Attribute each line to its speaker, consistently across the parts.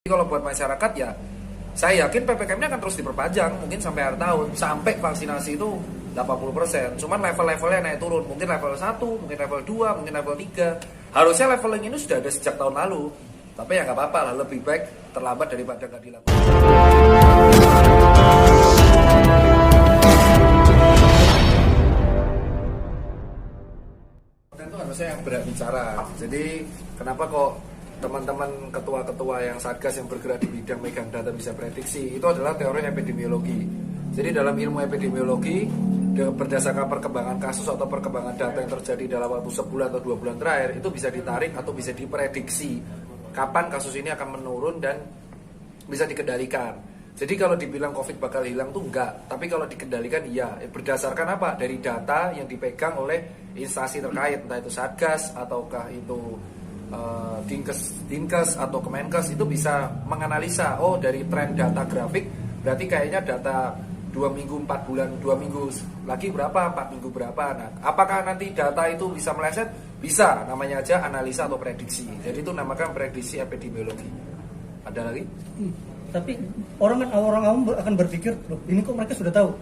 Speaker 1: Kalau buat masyarakat ya, saya yakin PPKM-nya akan terus diperpanjang, mungkin sampai akhir tahun, sampai vaksinasi itu 80%. Cuman level-levelnya naik turun, mungkin level 1, mungkin level 2, mungkin level 3. Harusnya leveling ini sudah ada sejak tahun lalu. Tapi ya nggak apa-apa lah, lebih baik terlambat daripada nggak dilakukan. Itu harusnya yang berhak bicara. Jadi kenapa kok teman-teman ketua-ketua yang satgas yang bergerak di bidang megang data bisa prediksi? Itu adalah teori epidemiologi. Jadi dalam ilmu epidemiologi, berdasarkan perkembangan kasus atau perkembangan data yang terjadi dalam waktu sebulan atau 2 bulan terakhir, itu bisa ditarik atau bisa diprediksi kapan kasus ini akan menurun dan bisa dikendalikan. Jadi kalau dibilang COVID bakal hilang tuh enggak, tapi kalau dikendalikan iya. Berdasarkan apa? Dari data yang dipegang oleh instansi terkait, entah itu satgas ataukah itu Dinkes atau Kemenkes, itu bisa menganalisa, oh dari tren data grafik berarti kayaknya data 2 minggu, 4 bulan, 2 minggu lagi berapa, 4 minggu berapa. Nah, apakah nanti data itu bisa meleset? Bisa, namanya aja analisa atau prediksi. Jadi itu namakan prediksi epidemiologi. Ada lagi?
Speaker 2: Tapi orang awam akan berpikir, loh ini kok mereka sudah tahu.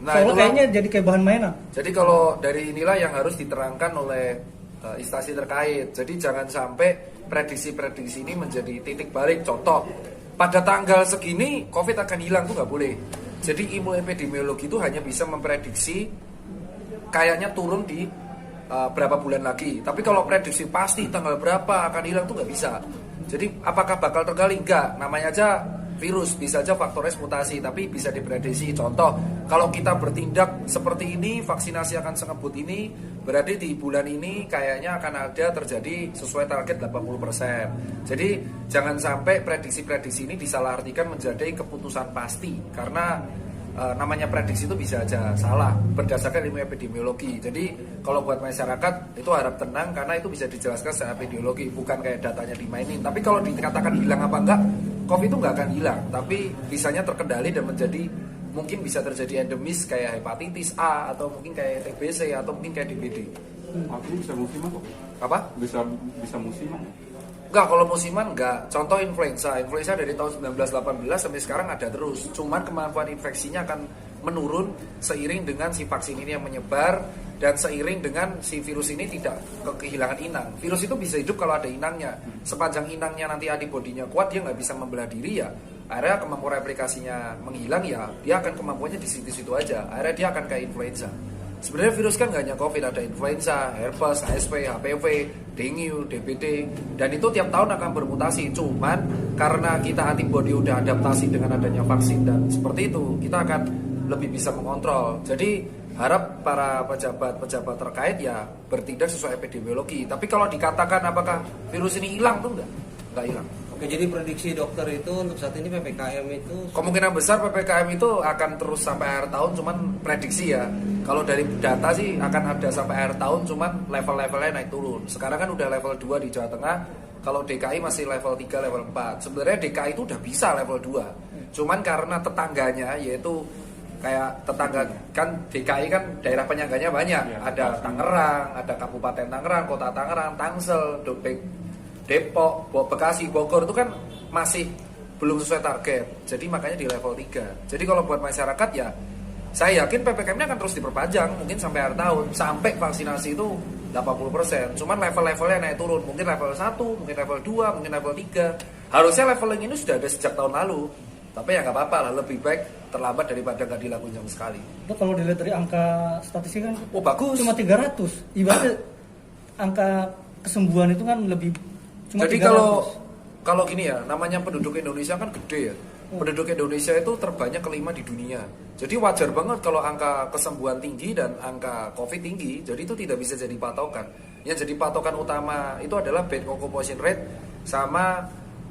Speaker 1: Nah,
Speaker 2: soalnya kayaknya jadi kayak bahan mainan.
Speaker 1: Jadi kalau dari inilah yang harus diterangkan oleh instansi terkait. Jadi jangan sampai prediksi-prediksi ini menjadi titik balik. Contoh, pada tanggal segini COVID akan hilang, tuh nggak boleh. Jadi ilmu epidemiologi itu hanya bisa memprediksi kayaknya turun di berapa bulan lagi. Tapi kalau prediksi pasti tanggal berapa akan hilang tuh nggak bisa. Jadi apakah bakal tergali? Enggak. Namanya aja virus, bisa aja faktornya mutasi, tapi bisa diprediksi. Contoh, kalau kita bertindak seperti ini, vaksinasi akan sengebut ini, berarti di bulan ini kayaknya akan ada terjadi sesuai target 80%. Jadi jangan sampai prediksi-prediksi ini disalahartikan menjadi keputusan pasti, karena namanya prediksi itu bisa aja salah berdasarkan ilmu epidemiologi. Jadi kalau buat masyarakat itu harap tenang, karena itu bisa dijelaskan secara epidemiologi, bukan kayak datanya dimainin. Tapi kalau dikatakan hilang apa enggak, COVID itu nggak akan hilang, tapi bisanya terkendali dan menjadi mungkin bisa terjadi endemis kayak hepatitis A atau mungkin kayak TBC atau mungkin kayak DBD.
Speaker 3: Artinya bisa musiman kok?
Speaker 1: Apa?
Speaker 3: Bisa musiman?
Speaker 1: Enggak, kalau musiman enggak. Contoh influenza dari tahun 1918 sampai sekarang ada terus. Cuman kemampuan infeksinya akan menurun seiring dengan si vaksin ini yang menyebar dan seiring dengan si virus ini tidak kehilangan inang. Virus itu bisa hidup kalau ada inangnya. Sepanjang inangnya nanti antibodinya kuat, dia nggak bisa membelah diri ya. Akhirnya kemampuan replikasinya menghilang ya, dia akan kemampuannya di situ-situ aja. Akhirnya dia akan kayak influenza. Sebenarnya virus kan nggak hanya COVID, ada influenza, herpes, HSV, HPV, dengue, DBD, dan itu tiap tahun akan bermutasi. Cuman karena kita antibodi udah adaptasi dengan adanya vaksin dan seperti itu, kita akan lebih bisa mengontrol. Jadi harap para pejabat-pejabat terkait ya bertindak sesuai epidemiologi. Tapi kalau dikatakan apakah virus ini hilang tuh nggak hilang.
Speaker 4: Oke, jadi prediksi dokter itu untuk saat ini PPKM itu
Speaker 1: kemungkinan besar PPKM itu akan terus sampai akhir tahun, cuman prediksi ya. Kalau dari data sih akan ada sampai akhir tahun, cuman level-levelnya naik turun. Sekarang kan udah level 2 di Jawa Tengah, kalau DKI masih level 3, level 4. Sebenarnya DKI itu udah bisa level 2. Cuman karena tetangganya, yaitu kayak tetangga kan DKI kan daerah penyangganya banyak. Ada Tangerang, ada Kabupaten Tangerang, Kota Tangerang, Tangsel, Depok, Bekasi, Bogor itu kan masih belum sesuai target. Jadi makanya di level 3. Jadi kalau buat masyarakat ya, saya yakin PPKM-nya akan terus diperpanjang, mungkin sampai akhir tahun, sampai vaksinasi itu 80%. Cuman level-levelnya naik turun, mungkin level 1, mungkin level 2, mungkin level 3. Harusnya leveling ini sudah ada sejak tahun lalu. Tapi ya nggak apa-apa lah, lebih baik terlambat daripada nggak dilakukan sama sekali.
Speaker 2: Itu kalau dilihat dari angka statistik kan,
Speaker 1: Oh bagus.
Speaker 2: cuma 300. Ibaratnya angka kesembuhan itu kan lebih cuma
Speaker 1: Jadi
Speaker 2: 300.
Speaker 1: kalau gini ya, namanya penduduk Indonesia kan gede ya. Penduduk Indonesia itu terbanyak kelima di dunia. Jadi wajar banget kalau angka kesembuhan tinggi dan angka COVID tinggi. Jadi itu tidak bisa jadi patokan. Yang jadi patokan utama itu adalah bed occupation rate sama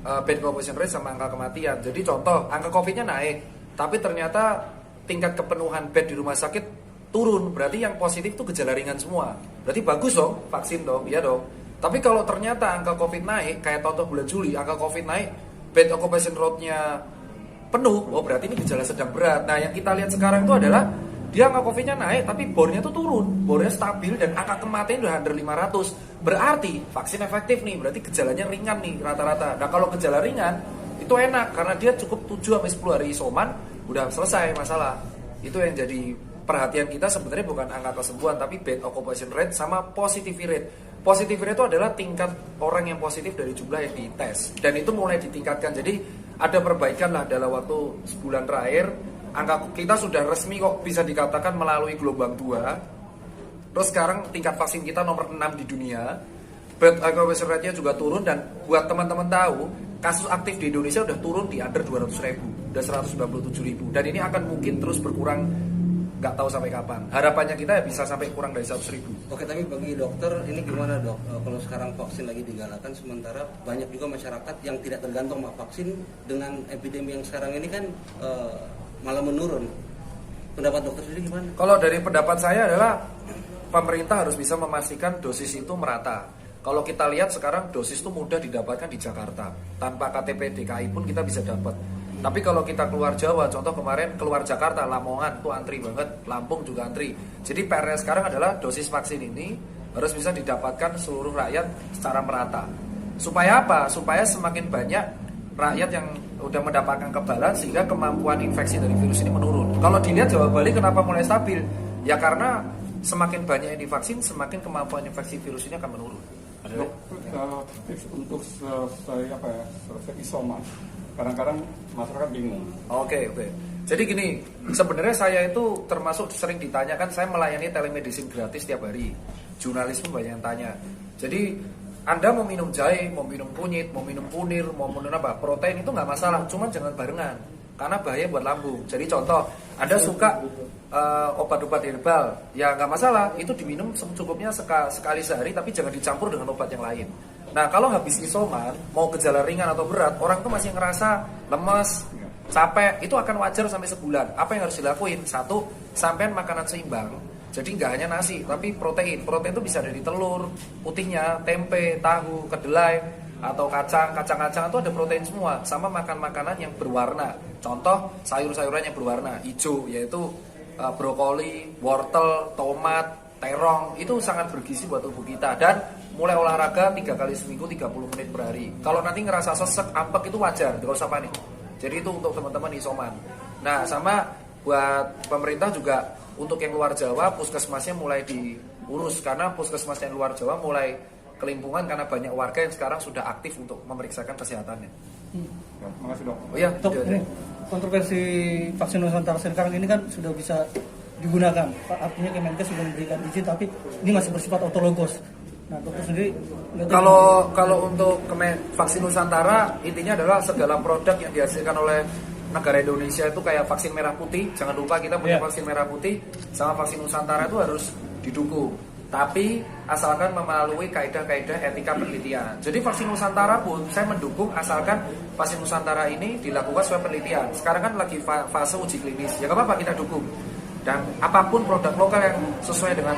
Speaker 1: angka kematian. Jadi contoh, angka COVID-nya naik, tapi ternyata tingkat kepenuhan bed di rumah sakit turun. Berarti yang positif itu gejala ringan semua. Berarti bagus dong, vaksin dong, iya dong. Tapi kalau ternyata angka COVID naik, kayak contoh bulan Juli, angka COVID naik, bed occupation rate-nya penuh, oh berarti ini gejala sedang berat. Nah yang kita lihat sekarang itu adalah dia angka COVID-nya naik, tapi bornya tuh turun, bornya stabil dan angka kematian udah under 500. Berarti vaksin efektif nih, berarti gejalanya ringan nih rata-rata. Nah kalau gejala ringan, Itu enak karena dia cukup 7-10 hari isoman udah selesai masalah. Itu yang jadi perhatian kita sebenarnya bukan angka kesembuhan tapi bed occupation rate sama positivity rate. Positivity rate itu adalah tingkat orang yang positif dari jumlah yang dites, dan itu mulai ditingkatkan. Jadi ada perbaikan lah dalam waktu sebulan terakhir. Angka kita sudah resmi kok bisa dikatakan melalui gelombang 2. Terus sekarang tingkat vaksin kita nomor 6 di dunia. Bed occupation rate-nya juga turun, dan buat teman-teman tahu, kasus aktif di Indonesia udah turun di under 200.000, udah 197.000, dan ini akan mungkin terus berkurang, nggak tahu sampai kapan. Harapannya kita bisa sampai kurang dari 100.000.
Speaker 4: Oke, tapi bagi dokter ini gimana dok? Kalau sekarang vaksin lagi digalakan, sementara banyak juga masyarakat yang tidak tergantung sama vaksin, dengan epidemi yang sekarang ini kan malah menurun. Pendapat dokter sendiri gimana?
Speaker 1: Kalau dari pendapat saya adalah pemerintah harus bisa memastikan dosis itu merata. Kalau kita lihat sekarang dosis itu mudah didapatkan di Jakarta. Tanpa KTP DKI pun kita bisa dapat. Tapi kalau kita keluar Jawa, contoh kemarin keluar Jakarta, Lamongan, itu antri banget. Lampung juga antri. Jadi PR sekarang adalah dosis vaksin ini harus bisa didapatkan seluruh rakyat secara merata. Supaya apa? Supaya semakin banyak rakyat yang udah mendapatkan kekebalan sehingga kemampuan infeksi dari virus ini menurun. Kalau dilihat Jawa Bali kenapa mulai stabil? Ya karena semakin banyak yang divaksin, semakin kemampuan infeksi virus ini akan menurun.
Speaker 3: Dok, tips untuk selesai isoman. Kadang-kadang masyarakat bingung.
Speaker 1: Oke. Jadi gini, sebenarnya saya itu termasuk sering ditanyakan, saya melayani telemedicine gratis tiap hari. Jurnalis pun banyak yang tanya. Jadi Anda mau minum jahe, mau minum kunyit, mau minum punir, mau minum apa, protein itu nggak masalah, cuma jangan barengan, karena bahaya buat lambung. Jadi contoh, Anda suka obat-obat herbal, ya nggak masalah, itu diminum secukupnya sekali sehari, tapi jangan dicampur dengan obat yang lain. Nah kalau habis isoman, mau gejala ringan atau berat, orang tuh masih ngerasa lemes, capek, itu akan wajar sampai sebulan. Apa yang harus dilakuin? Satu, sampean makanan seimbang. Jadi nggak hanya nasi, tapi protein. Protein itu bisa dari telur, putihnya, tempe, tahu, kedelai, atau kacang-kacang itu ada protein semua. Sama makan makanan yang berwarna. Contoh sayur-sayuran yang berwarna hijau, yaitu brokoli, wortel, tomat, terong. Itu sangat bergizi buat tubuh kita. Dan mulai olahraga 3 kali seminggu 30 menit per hari. Kalau nanti ngerasa sesek, ampek itu wajar, nggak usah panik. Jadi itu untuk teman-teman isoman. Nah sama buat pemerintah juga, untuk yang luar Jawa, puskesmasnya mulai diurus. Karena puskesmas yang luar Jawa mulai kelimpungan karena banyak warga yang sekarang sudah aktif untuk memeriksakan kesehatannya.
Speaker 3: Ya, makasih dok.
Speaker 1: Oh iya,
Speaker 2: Dok, ini kontroversi vaksin Nusantara sekarang ini kan sudah bisa digunakan. Artinya Kemenkes sudah memberikan izin, tapi ini masih bersifat autologos. Nah, dokter sendiri
Speaker 1: Kalau untuk vaksin Nusantara, intinya adalah segala produk yang dihasilkan oleh negara Indonesia itu kayak vaksin merah putih. Jangan lupa kita punya vaksin merah putih sama vaksin Nusantara itu harus didukung. Tapi asalkan melalui kaidah-kaidah etika penelitian. Jadi vaksin Nusantara pun saya mendukung asalkan vaksin Nusantara ini dilakukan sesuai penelitian. Sekarang kan lagi fase uji klinis. Ya nggak apa-apa, kita dukung. Dan apapun produk lokal yang sesuai dengan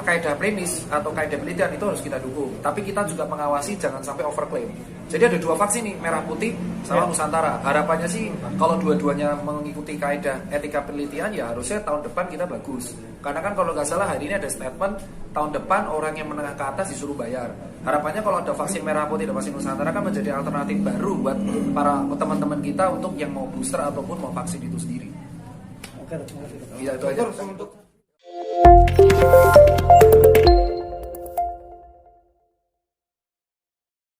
Speaker 1: kaidah premis atau kaidah penelitian itu harus kita dukung. Tapi kita juga mengawasi jangan sampai overclaim. Jadi ada 2 vaksin nih, merah putih sama Nusantara. Harapannya sih kalau dua-duanya mengikuti kaidah etika penelitian, ya harusnya tahun depan kita bagus. Karena kan kalau nggak salah hari ini ada statement tahun depan orang yang menengah ke atas disuruh bayar. Harapannya kalau ada vaksin merah putih dan vaksin Nusantara kan menjadi alternatif baru buat para teman-teman kita untuk yang mau booster ataupun mau vaksin itu sendiri.
Speaker 2: Oke, terima kasih.
Speaker 1: Iya itu aja.